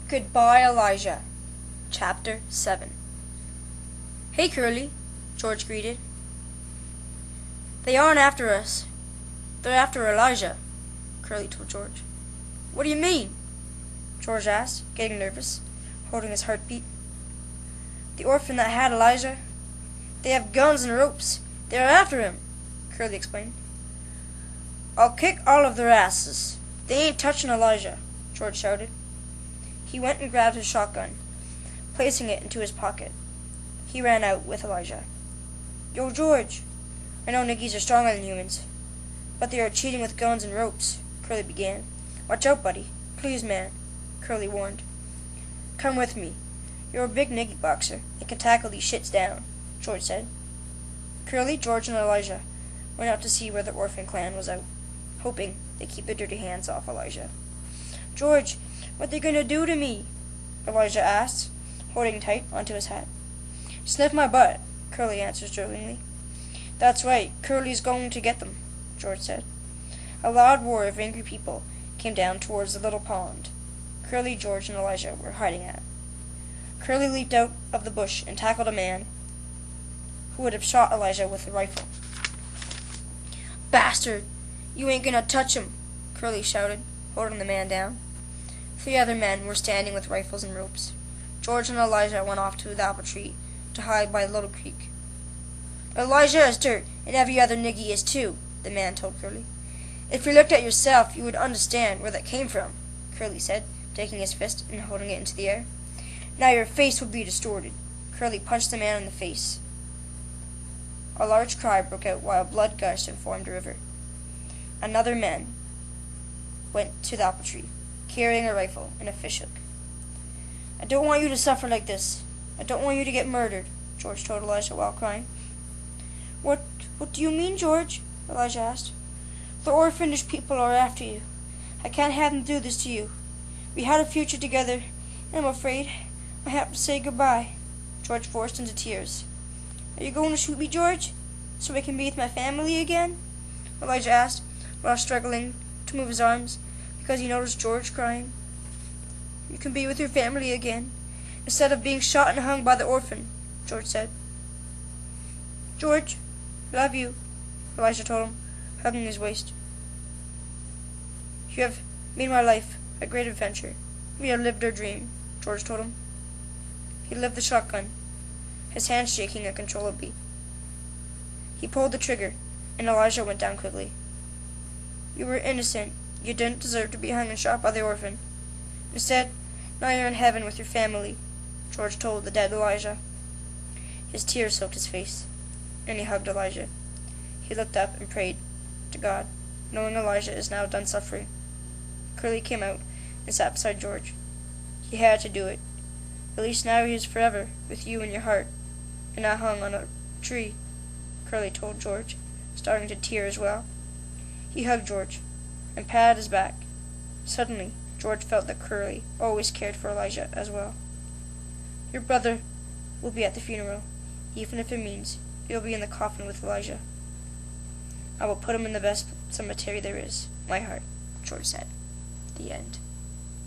Goodbye, Elijah. Chapter 7. Hey, Curly, George greeted. They aren't after us. They're after Elijah, Curly told George. What do you mean? George asked, getting nervous, holding his heartbeat. The orphan that had Elijah. They have guns and ropes. They are after him, Curly explained. I'll kick all of their asses. They ain't touching Elijah, George shouted. He went and grabbed his shotgun, placing it into his pocket. He ran out with Elijah. Yo, George, I know Niggis are stronger than humans, but they are cheating with guns and ropes, Curly began. Watch out, buddy. Please, man, Curly warned. Come with me. You're a big Niggi boxer and can tackle these shits down, George said. Curly, George, and Elijah went out to see where the orphan clan was out, hoping they'd keep their dirty hands off Elijah. George, what they gonna do to me? Elijah asked, holding tight onto his hat. Sniff my butt, Curly answered jokingly. That's right, Curly's going to get them, George said. A loud roar of angry people came down towards the little pond Curly, George, and Elijah were hiding at. Curly leaped out of the bush and tackled a man who would have shot Elijah with a rifle. Bastard! You ain't gonna touch him, Curly shouted, holding the man down. 3 other men were standing with rifles and ropes. George and Elijah went off to the apple tree to hide by the little creek. Elijah is dirt, and every other Niggi is too, the man told Curly. If you looked at yourself, you would understand where that came from, Curly said, taking his fist and holding it into the air. Now your face will be distorted. Curly punched the man in the face. A large cry broke out while blood gushed and formed a river. Another man went to the apple tree, carrying a rifle and a fishhook. I don't want you to suffer like this. I don't want you to get murdered, George told Elijah while crying. What do you mean, George? Elijah asked. The orphanage people are after you. I can't have them do this to you. We had a future together, and I'm afraid I have to say goodbye. George forced into tears. Are you going to shoot me, George, so I can be with my family again? Elijah asked, while struggling to move his arms, because he noticed George crying. You can be with your family again, instead of being shot and hung by the orphan, George said. George, I love you, Elijah told him, hugging his waist. You have made my life a great adventure. We have lived our dream, George told him. He lifted the shotgun, his hands shaking uncontrollably. He pulled the trigger, and Elijah went down quickly. You were innocent. You didn't deserve to be hung and shot by the orphan. Instead, now you're in heaven with your family, George told the dead Elijah. His tears soaked his face, and he hugged Elijah. He looked up and prayed to God, knowing Elijah is now done suffering. Curly came out and sat beside George. He had to do it. At least now he is forever with you in your heart, and not hung on a tree, Curly told George, starting to tear as well. He hugged George and patted his back. Suddenly, George felt that Curly always cared for Elijah as well. Your brother will be at the funeral, even if it means you'll be in the coffin with Elijah. I will put him in the best cemetery there is, my heart, George said. The end.